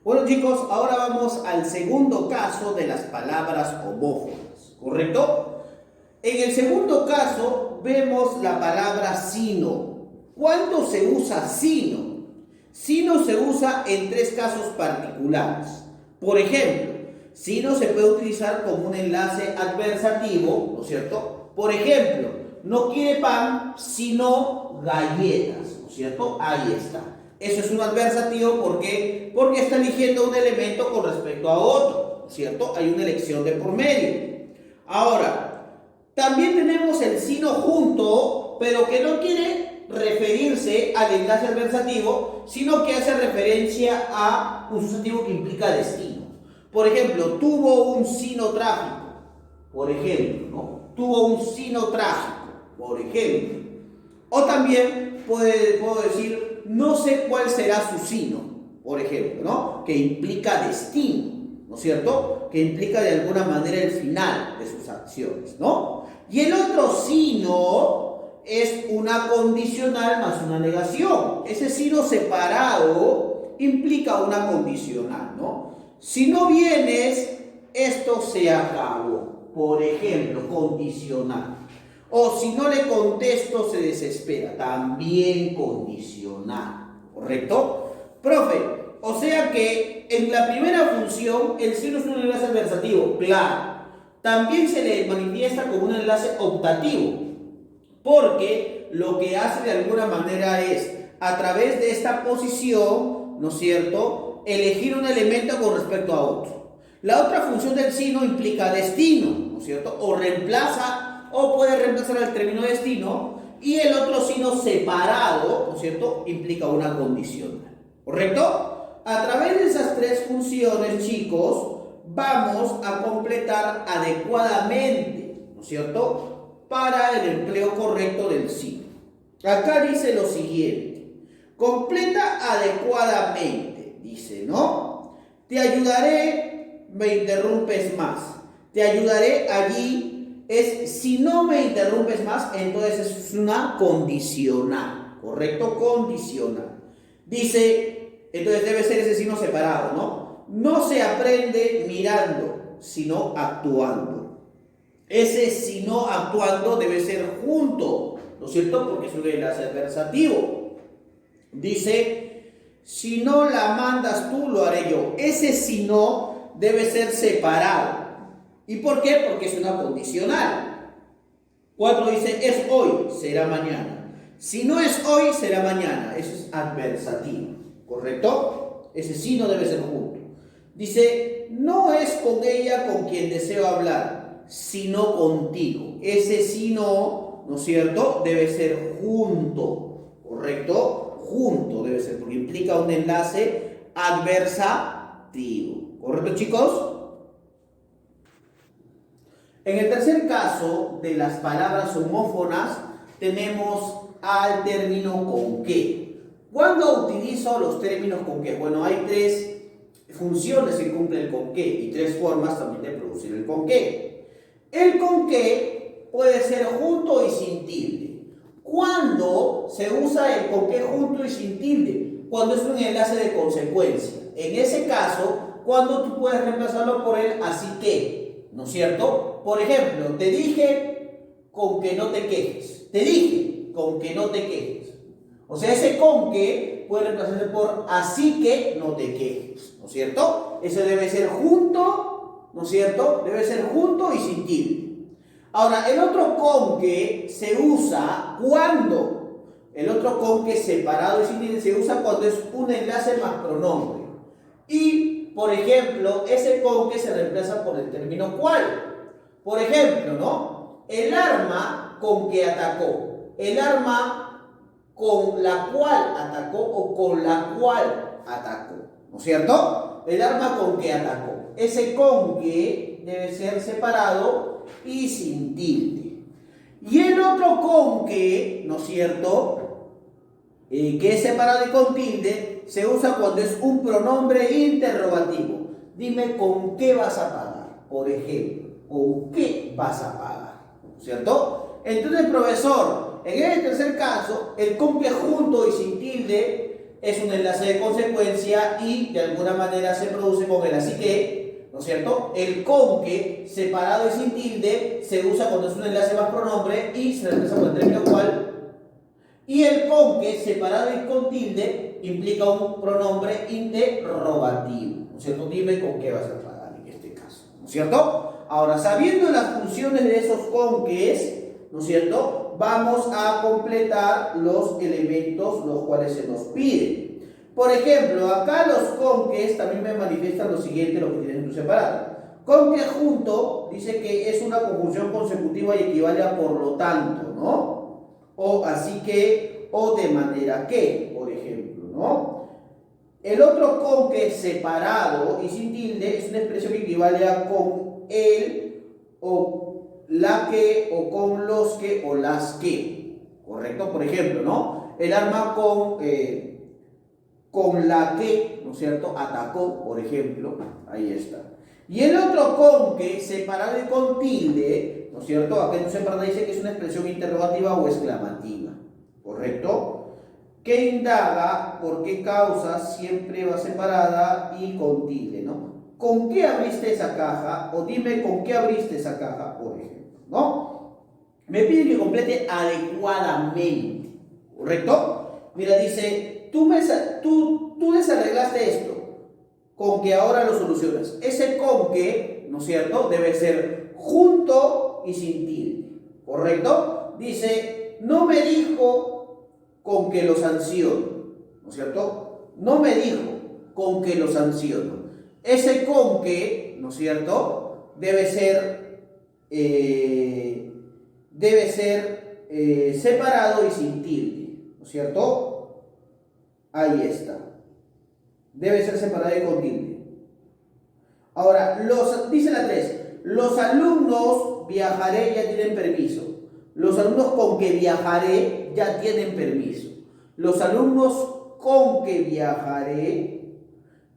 Bueno chicos, ahora vamos al segundo caso de las palabras homófonas, ¿correcto? En el segundo caso vemos la palabra sino. ¿Cuándo se usa sino? Sino se usa en tres casos particulares. Por ejemplo, sino se puede utilizar como un enlace adversativo, ¿no es cierto? Por ejemplo, no quiere pan, sino galletas, ¿no es cierto? Ahí está. Eso es un adversativo, ¿por qué? Porque está eligiendo un elemento con respecto a otro, ¿no es cierto? Hay una elección de por medio. Ahora, también tenemos el sino junto, pero que no quiere referirse al enlace adversativo, sino que hace referencia a un sustantivo que implica destino. Por ejemplo, tuvo un sino trágico, por ejemplo, ¿no? Tuvo un sino trágico, por ejemplo. O también puedo decir, no sé cuál será su sino, por ejemplo, ¿no? Que implica destino, ¿no es cierto? Que implica de alguna manera el final de sus acciones, ¿no? Y el otro sino es una condicional más una negación. Ese sino separado implica una condicional, ¿no? Si no vienes, esto se acabó. Por ejemplo, condicional. O si no le contesto, se desespera. También condicional. ¿Correcto? Profe, o sea que en la primera función el sino es un enlace adversativo. Claro. También se le manifiesta como un enlace optativo. Porque lo que hace de alguna manera es, a través de esta posición, ¿no es cierto?, elegir un elemento con respecto a otro. La otra función del sino implica destino, ¿no es cierto? O reemplaza, o puede reemplazar el término destino, y el otro sino separado, ¿no es cierto?, implica una condicional, ¿correcto? A través de esas tres funciones, chicos, vamos a completar adecuadamente, ¿no es cierto?, para el empleo correcto del sino. Acá dice lo siguiente: completa adecuadamente, dice, ¿no? Te ayudaré, me interrumpes más. Te ayudaré allí es si no me interrumpes más, entonces es una condicional, ¿correcto? Condicional. Dice, entonces debe ser ese sino separado, ¿no? No se aprende mirando, sino actuando. Ese sino actuando debe ser junto, ¿no es cierto? Porque es un enlace adversativo. Dice, si no la mandas tú, lo haré yo. Ese si no debe ser separado. ¿Y por qué? Porque es una condicional. Cuando dice es hoy, será mañana. Si no es hoy, será mañana. Eso es adversativo, ¿correcto? Ese si no debe ser junto. Dice, no es con ella con quien deseo hablar, sino contigo. Ese sino, ¿no es cierto?, debe ser junto, ¿correcto? Junto debe ser, porque implica un enlace adversativo. ¿Correcto, chicos? En el tercer caso de las palabras homófonas, tenemos al término con qué. ¿Cuándo utilizo los términos con qué? Bueno, hay tres funciones que cumple el con qué y tres formas también de producir el con qué. El con qué puede ser junto y sin tilde. ¿Cuándo se usa el con qué junto y sin tilde? Cuando es un enlace de consecuencia. En ese caso, cuando tú puedes reemplazarlo por el así que, ¿no es cierto? Por ejemplo, te dije con que no te quejes. Te dije con que no te quejes. O sea, ese con que puede reemplazarse por así que no te quejes, ¿no es cierto? Eso debe ser junto, ¿no es cierto? Debe ser junto y sin tilde. Ahora, el otro con que se usa cuando, el otro con que separado y sin tilde se usa cuando es un enlace más pronombre. Y, por ejemplo, ese con que se reemplaza por el término cual. Por ejemplo, ¿no? El arma con que atacó. El arma con la cual atacó o con la cual atacó, ¿no es cierto? El arma con que atacó. Ese con que debe ser separado y sin tilde. Y el otro con que, ¿no es cierto?, que es separado y con tilde, se usa cuando es un pronombre interrogativo. Dime con qué vas a pagar, por ejemplo. ¿Con qué vas a pagar? ¿No es cierto? Entonces, profesor, en el tercer caso, el con que junto y sin tilde es un enlace de consecuencia y de alguna manera se produce con el así que, ¿no es cierto? El con que separado y sin tilde se usa cuando es un enlace más pronombre y se reemplaza por el término cual. Y el con que separado y con tilde implica un pronombre interrogativo, ¿no es cierto? Dime con qué vas a pagar en este caso, ¿no es cierto? Ahora, sabiendo las funciones de esos con que es, ¿no es cierto? Vamos a completar los elementos los cuales se nos piden. Por ejemplo, acá los conques también me manifiestan lo siguiente, lo que tienes tú separado. Con que junto dice que es una conjunción consecutiva y equivale a por lo tanto, ¿no? O así que, o de manera que, por ejemplo, ¿no? El otro con que separado y sin tilde es una expresión que equivale a con el o la que o con los que o las que, ¿correcto? Por ejemplo, ¿no? El arma con la que, ¿no es cierto? Atacó, por ejemplo, ahí está. Y el otro con que separado y con tilde, ¿no es cierto? Acá en separado dice que es una expresión interrogativa o exclamativa, ¿correcto? Que indaga por qué causa siempre va separada y con tilde, ¿no? ¿Con qué abriste esa caja? O dime con qué abriste esa caja, por ejemplo, ¿no? Me piden que complete adecuadamente, ¿correcto? Mira, dice, tú desarreglaste esto, con que ahora lo solucionas. Ese con que, ¿no es cierto?, debe ser junto y sin tilde, ¿correcto? Dice, no me dijo con que lo sanciono, ¿no es cierto? No me dijo con que lo sanciono. Ese con que, ¿no es cierto?, debe ser separado y sin tilde, ¿no es cierto? Ahí está. Debe ser separado y con tilde. Ahora, dice la 3, los alumnos viajaré ya tienen permiso. Los alumnos con que viajaré ya tienen permiso. Los alumnos con que viajaré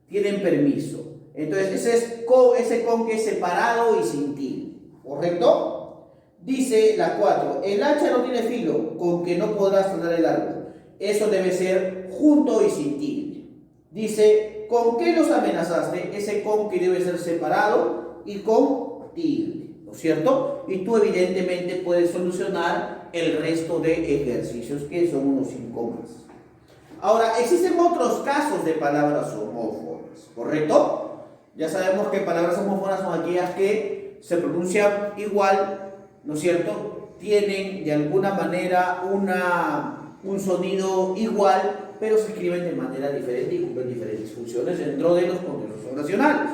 tienen permiso. Entonces, ese con que es separado y sin tilde, ¿correcto? Dice la 4, el hacha no tiene filo, con que no podrás talar el árbol. Eso debe ser junto y sin tilde. Dice, ¿con qué los amenazaste? Ese con que debe ser separado y con tilde, ¿no es cierto? Y tú evidentemente puedes solucionar el resto de ejercicios, que son unos 5 más. Ahora, existen otros casos de palabras homófonas, ¿correcto? Ya sabemos que palabras homófonas son aquellas que se pronuncian igual, ¿no es cierto? Tienen de alguna manera un sonido igual, pero se escriben de manera diferente y cumplen diferentes funciones dentro de los contextos oracionales.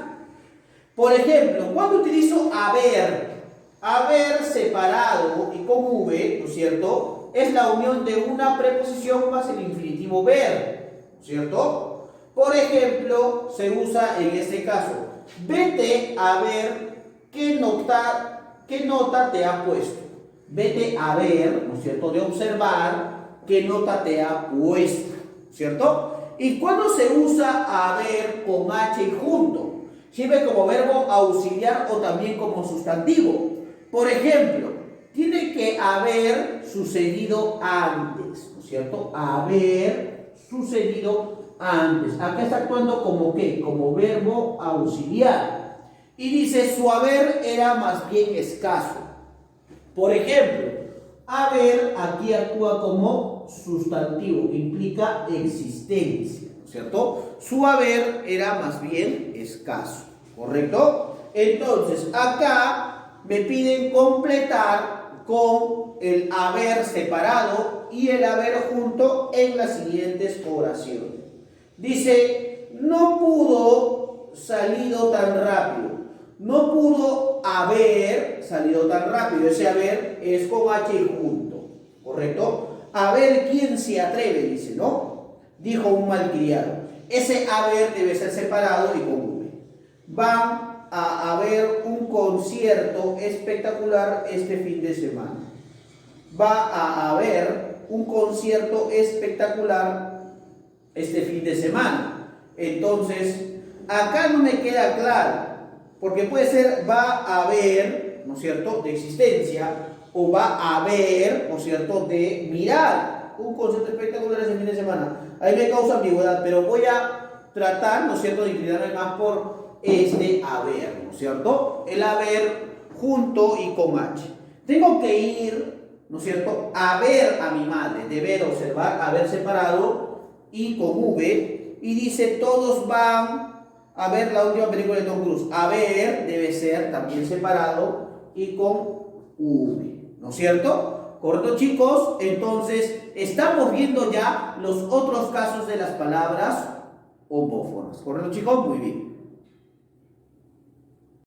Por ejemplo, cuando utilizo haber separado y con V, ¿no es cierto?, es la unión de una preposición más el infinitivo ver, ¿no es cierto? Por ejemplo, se usa en este caso, vete a ver qué nota te ha puesto. Vete a ver, ¿no es cierto?, de observar qué nota te ha puesto, ¿cierto? ¿Y cuándo se usa haber con H y junto? Sirve como verbo auxiliar o también como sustantivo. Por ejemplo, tiene que haber sucedido antes, ¿no es cierto? Haber sucedido antes. Acá está actuando como ¿qué? Como verbo auxiliar. Y dice, su haber era más bien escaso. Por ejemplo, haber aquí actúa como sustantivo, que implica existencia, ¿no es cierto? Su haber era más bien escaso, ¿correcto? Entonces, acá me piden completar con el haber separado y el haber junto en las siguientes oraciones. Dice, no pudo salido tan rápido. No pudo haber salido tan rápido. Ese haber es con H y junto, ¿correcto? A ver quién se atreve, dice, ¿no? Dijo un malcriado. Ese haber debe ser separado y con V. Va a haber un concierto espectacular este fin de semana. Va a haber un concierto espectacular este fin de semana. Entonces, acá no me queda claro, porque puede ser va a haber, ¿no es cierto?, de existencia, o va a haber, ¿no es cierto?, de mirar. Un concepto espectacular ese fin de semana. Ahí me causa ambigüedad, pero voy a tratar, ¿no es cierto?, de inclinarme más por este haber, ¿no es cierto? El haber junto y con H. Tengo que ir, ¿no es cierto?, a ver a mi madre, deber observar, haber separado y con V, y dice todos van a ver la última película de Tom Cruise. A ver debe ser también separado y con V, ¿no es cierto? ¿Correcto, chicos? Entonces, estamos viendo ya los otros casos de las palabras homófonas. ¿Correcto, chicos? Muy bien.